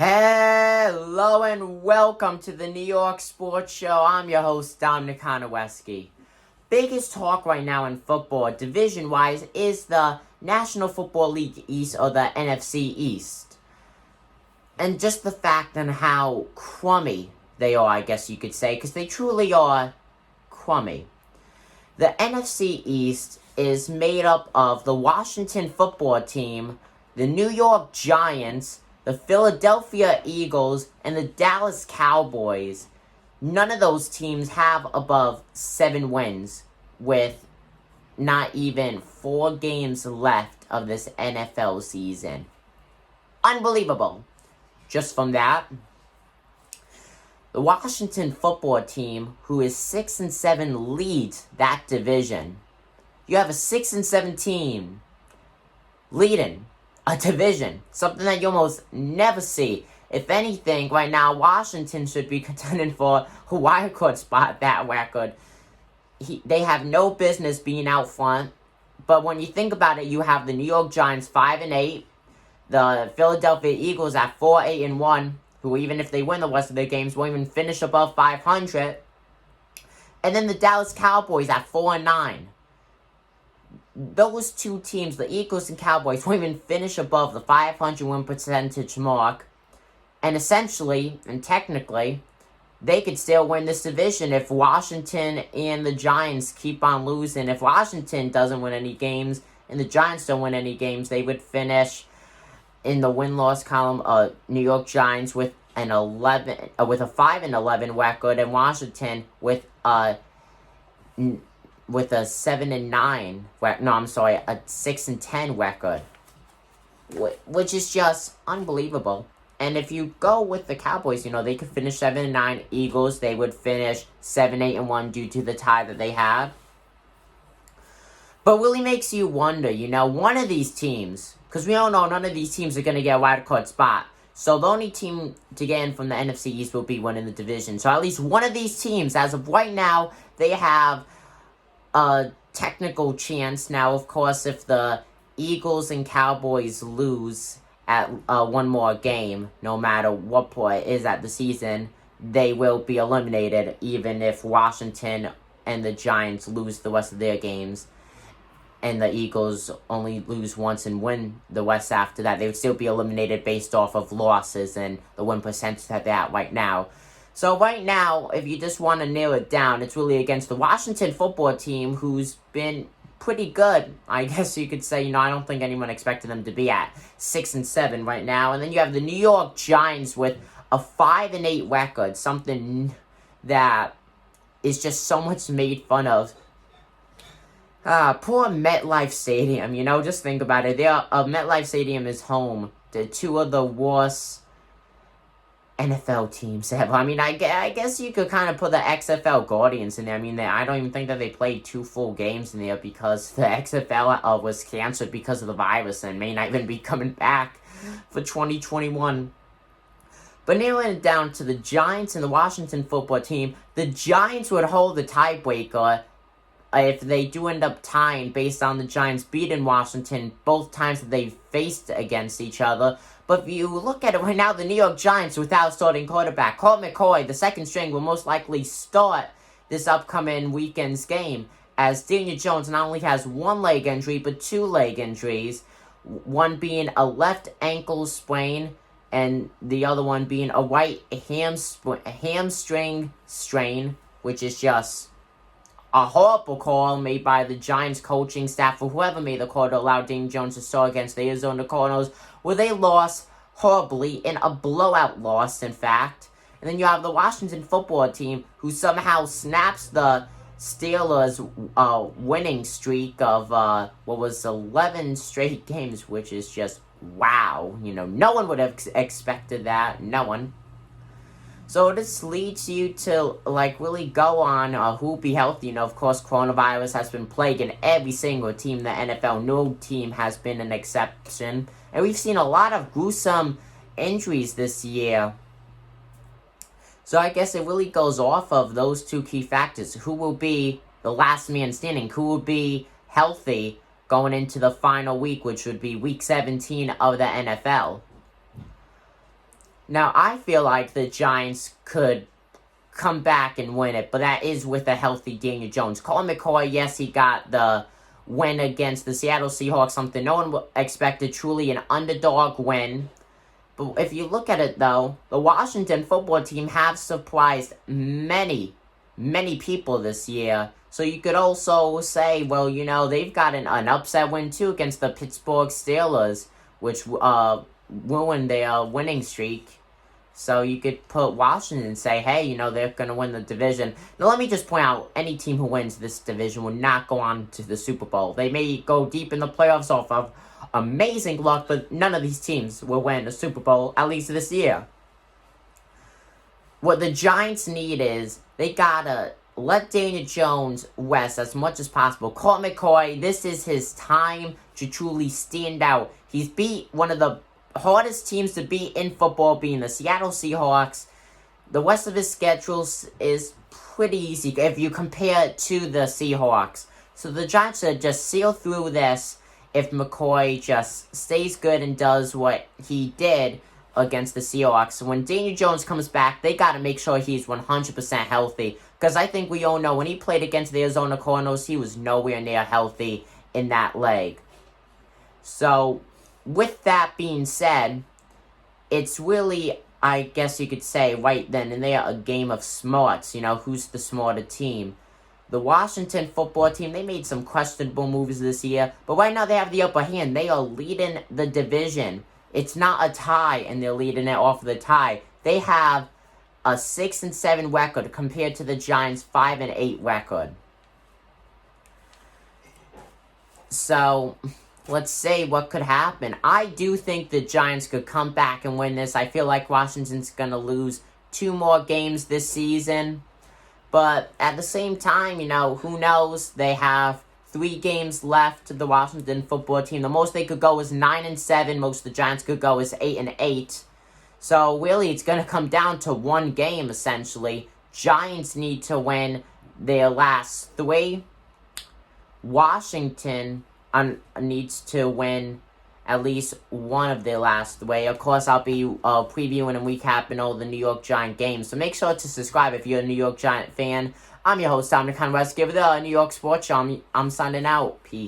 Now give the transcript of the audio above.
Hello and welcome to the New York Sports Show. I'm your host, Dominic Konowski. Biggest talk right now in football, division-wise, is the National Football League East, or the NFC East. And just the fact on how crummy they are, I guess you could say, because they truly are crummy. The NFC East is made up of the Washington football team, the New York Giants, the Philadelphia Eagles, and the Dallas Cowboys. None of those teams have above 7 wins, with not even 4 games left of this NFL season. Unbelievable. Just from that, the Washington football team, who is 6-7, leads that division. You have a 6-7 team leading a division, something that you almost never see. If anything, right now, Washington should be contending for a wild card spot. That record, they have no business being out front. But when you think about it, you have the New York Giants 5-8, the Philadelphia Eagles at 4-8-1, who even if they win the rest of their games won't even finish above 500, and then the Dallas Cowboys at 4-9. Those two teams, the Eagles and Cowboys, won't even finish above the 500 win percentage mark. And essentially, and technically, they could still win this division if Washington and the Giants keep on losing. If Washington doesn't win any games and the Giants don't win any games, they would finish in the win-loss column. New York Giants with a 5-11 record, and Washington with a 7-9, a 6-10 record, which is just unbelievable. And if you go with the Cowboys, they could finish 7-9. Eagles, they would finish 7-8-1 due to the tie that they have. But really makes you wonder, one of these teams, because we all know none of these teams are going to get a wild card spot. So the only team to get in from the NFC East will be winning the division. So at least one of these teams, as of right now, they have a technical chance. Now, of course, if the Eagles and Cowboys lose at one more game, no matter what point it is at the season, they will be eliminated, even if Washington and the Giants lose the rest of their games, and the Eagles only lose once and win the rest after that. They would still be eliminated based off of losses and the win percentage that they're at right now. So right now, if you just want to nail it down, it's really against the Washington football team, who's been pretty good, I guess you could say. I don't think anyone expected them to be at 6-7 right now. And then you have the New York Giants with a 5-8 record, something that is just so much made fun of. Poor MetLife Stadium, just think about it. MetLife Stadium is home to two of the worst NFL teams ever. I guess you could kind of put the XFL Guardians in there. I don't even think that they played 2 full games in there because the XFL was canceled because of the virus and may not even be coming back for 2021. But narrowing it down to the Giants and the Washington football team, the Giants would hold the tiebreaker if they do end up tying based on the Giants beating Washington both times that they faced against each other. But if you look at it right now, the New York Giants, without starting quarterback, Colt McCoy, the second string, will most likely start this upcoming weekend's game, as Daniel Jones not only has 1 leg injury, but 2 leg injuries, one being a left ankle sprain, and the other one being a right hamstring strain, which is just a horrible call made by the Giants coaching staff, or whoever made the call to allow Daniel Jones to start against the Arizona Cardinals, where they lost horribly, in a blowout loss, in fact. And then you have the Washington football team, who somehow snaps the Steelers' winning streak of 11 straight games, which is just wow. No one would have expected that. No one. So this leads you to, really go on who will be healthy. Of course, coronavirus has been plaguing every single team in the NFL. No team has been an exception. And we've seen a lot of gruesome injuries this year. So I guess it really goes off of those 2 key factors. Who will be the last man standing? Who will be healthy going into the final week, which would be Week 17 of the NFL? Now, I feel like the Giants could come back and win it, but that is with a healthy Daniel Jones. Colt McCoy, yes, he got the win against the Seattle Seahawks, something no one expected, truly an underdog win. But if you look at it, though, the Washington football team have surprised many people this year. So you could also say, well, they've got an upset win, too, against the Pittsburgh Steelers, which ruined their winning streak. So you could put Washington and say, hey, they're going to win the division. Now, let me just point out, any team who wins this division will not go on to the Super Bowl. They may go deep in the playoffs off of amazing luck, but none of these teams will win a Super Bowl, at least this year. What the Giants need is, they got to let Daniel Jones rest as much as possible. Colt McCoy, this is his time to truly stand out. He's beat one of the hardest teams to beat in football, being the Seattle Seahawks. The rest of his schedule is pretty easy if you compare it to the Seahawks. So the Giants should just sail through this if McCoy just stays good and does what he did against the Seahawks. So when Daniel Jones comes back, they got to make sure he's 100% healthy. Because I think we all know when he played against the Arizona Cardinals, he was nowhere near healthy in that leg. So with that being said, it's really, I guess you could say, right then and there, a game of smarts. Who's the smarter team? The Washington football team, they made some questionable moves this year, but right now they have the upper hand. They are leading the division. It's not a tie, and they're leading it off of the tie. They have a 6-7 record compared to the Giants' 5-8 record. So let's say what could happen. I do think the Giants could come back and win this. I feel like Washington's going to lose 2 more games this season. But at the same time, who knows? They have 3 games left, the Washington football team. The most they could go is 9-7. Most of the Giants could go is 8-8. So really, it's going to come down to 1 game, essentially. Giants need to win their last 3. Washington needs to win at least one of their last 3. Of course, I'll be previewing and recapping all the New York Giant games. So make sure to subscribe if you're a New York Giant fan. I'm your host, Dominic Conwest. Give it the New York Sports Show. I'm signing out. Peace.